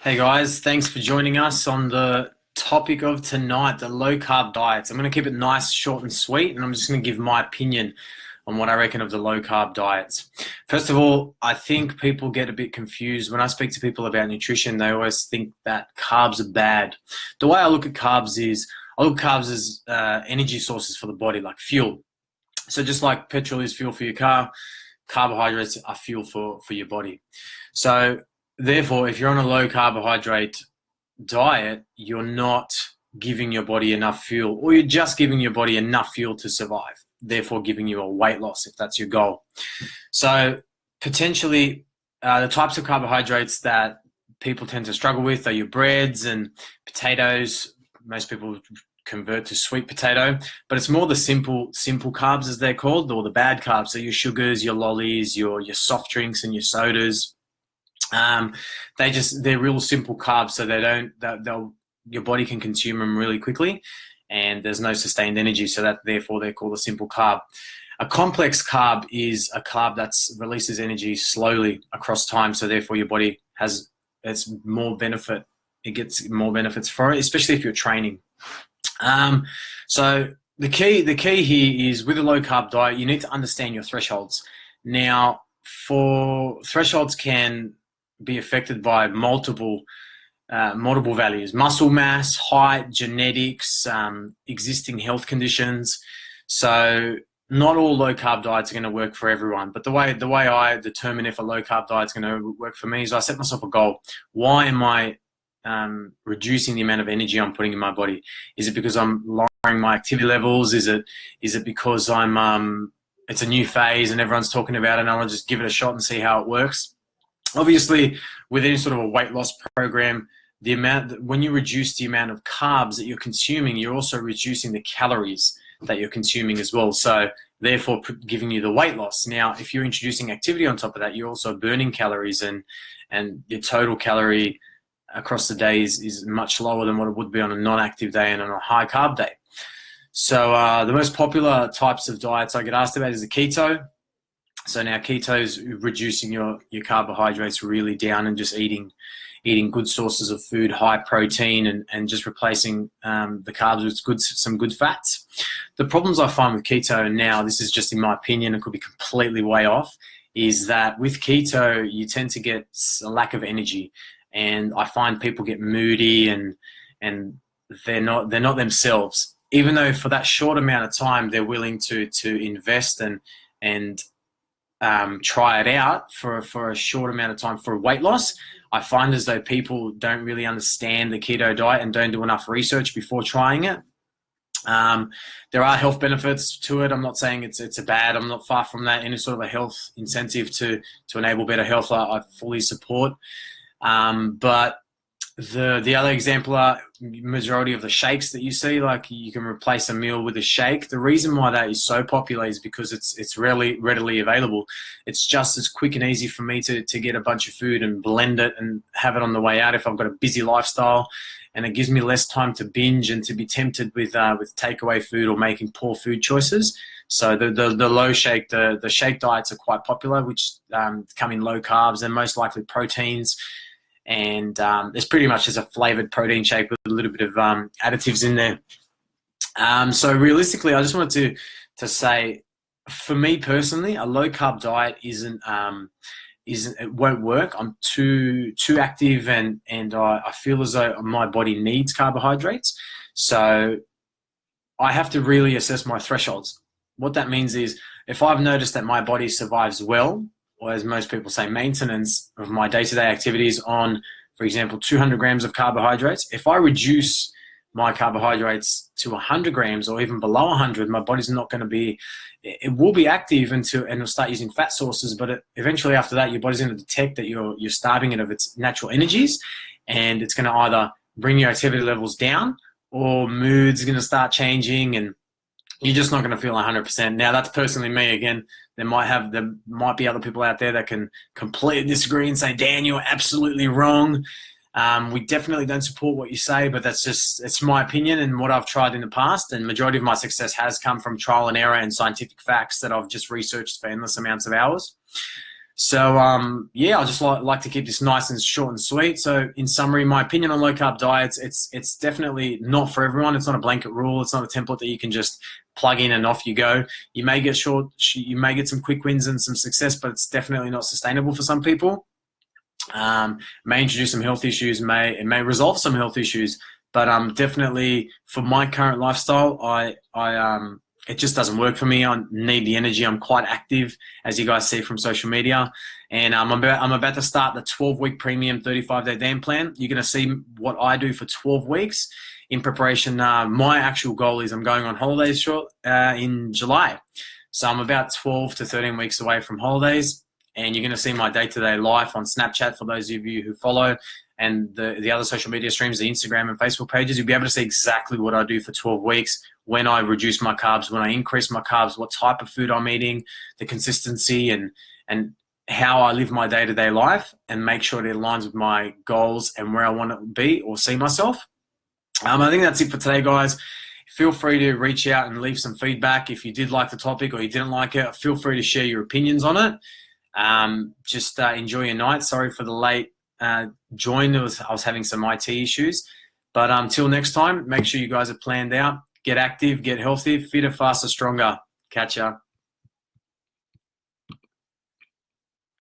Hey guys, thanks for joining us on the topic of tonight, the low carb diets. I'm going to keep it nice, short, and sweet, and I'm just going to give my opinion on what I reckon of the low carb diets. First of all, I think people get a bit confused. When I speak to people about nutrition, they always think that carbs are bad. The way I look at carbs is I look at carbs as energy sources for the body, like fuel. So just like petrol is fuel for your car, carbohydrates are fuel for your body. So therefore, if you're on a low carbohydrate diet, you're not giving your body enough fuel, or you're just giving your body enough fuel to survive, therefore giving you a weight loss if that's your goal. So potentially the types of carbohydrates that people tend to struggle with are your breads and potatoes. Most people convert to sweet potato, but it's more the simple carbs, as they're called, or the bad carbs. So your sugars, your lollies, your soft drinks and your sodas. They're real simple carbs, so your body can consume them really quickly, and there's no sustained energy. So that therefore they're called a simple carb. A complex carb is a carb that releases energy slowly across time. So therefore your body it's more benefit. It gets more benefits for it, especially if you're training. So the key here is, with a low carb diet, you need to understand your thresholds. Now, for thresholds can be affected by multiple values: muscle mass, height, genetics, existing health conditions. So not all low carb diets are going to work for everyone. But the way I determine if a low carb diet is going to work for me is I set myself a goal. Why am I reducing the amount of energy I'm putting in my body? Is it because I'm lowering my activity levels? Is it because it's a new phase and everyone's talking about it and I want to just give it a shot and see how it works? Obviously, with any sort of a weight loss program, when you reduce the amount of carbs that you're consuming, you're also reducing the calories that you're consuming as well. So therefore giving you the weight loss. Now, if you're introducing activity on top of that, you're also burning calories, and your total calorie across the day is much lower than what it would be on a non-active day and on a high carb day. So the most popular types of diets I get asked about is the keto. So now keto is reducing your carbohydrates really down and just eating good sources of food, high protein, and just replacing the carbs with some good fats. The problems I find with keto now, this is just in my opinion, it could be completely way off, is that with keto you tend to get a lack of energy. And I find people get moody and they're not themselves, even though for that short amount of time they're willing to invest and try it out for a short amount of time for weight loss. I find as though people don't really understand the keto diet and don't do enough research before trying it. There are health benefits to it. I'm not saying it's a bad. I'm not far from that. Any sort of a health incentive to enable better health, I fully support. But the other example are majority of the shakes that you see, like you can replace a meal with a shake. The reason why that is so popular is because it's readily available. It's just as quick and easy for me to get a bunch of food and blend it and have it on the way out if I've got a busy lifestyle, and it gives me less time to binge and to be tempted with takeaway food or making poor food choices. So the low shake, the shake diets are quite popular, which come in low carbs and most likely proteins. And it's pretty much just a flavored protein shake with a little bit of additives in there. So realistically, I just wanted to say, for me personally, a low carb diet it won't work. I'm too active, and I feel as though my body needs carbohydrates. So I have to really assess my thresholds. What that means is, if I've noticed that my body survives well, or as most people say, maintenance of my day-to-day activities on, for example, 200 grams of carbohydrates, if I reduce my carbohydrates to 100 grams or even below 100, my body's not going to be, it will be active and it'll start using fat sources, but eventually after that, your body's going to detect that you're starving it of its natural energies, and it's going to either bring your activity levels down, or mood's going to start changing, and you're just not going to feel 100%. Now, that's personally me. Again, there might be other people out there that can completely disagree and say, Dan, you're absolutely wrong. We definitely don't support what you say, but it's my opinion and what I've tried in the past. And majority of my success has come from trial and error and scientific facts that I've just researched for endless amounts of hours. So yeah, I just like to keep this nice and short and sweet. So in summary, my opinion on low carb diets, it's definitely not for everyone. It's not a blanket rule. It's not a template that you can just plug in and off you go. You may get you may get some quick wins and some success, but it's definitely not sustainable for some people. May introduce some health issues, it may resolve some health issues, but definitely for my current lifestyle, it just doesn't work for me. I need the energy. I'm quite active, as you guys see from social media, and I'm about to start the 12-week premium 35-day DAM plan. You're going to see what I do for 12 weeks in preparation. My actual goal is I'm going on holidays in July, so I'm about 12 to 13 weeks away from holidays. And you're going to see my day-to-day life on Snapchat for those of you who follow, and the other social media streams, the Instagram and Facebook pages. You'll be able to see exactly what I do for 12 weeks, when I reduce my carbs, when I increase my carbs, what type of food I'm eating, the consistency, and how I live my day-to-day life, and make sure it aligns with my goals and where I want to be or see myself. I think that's it for today, guys. Feel free to reach out and leave some feedback. If you did like the topic or you didn't like it, feel free to share your opinions on it. Just enjoy your night. Sorry for the late join. I was having some IT issues. But until next time, make sure you guys are planned out. Get active, get healthy, fitter, faster, stronger. Catch ya.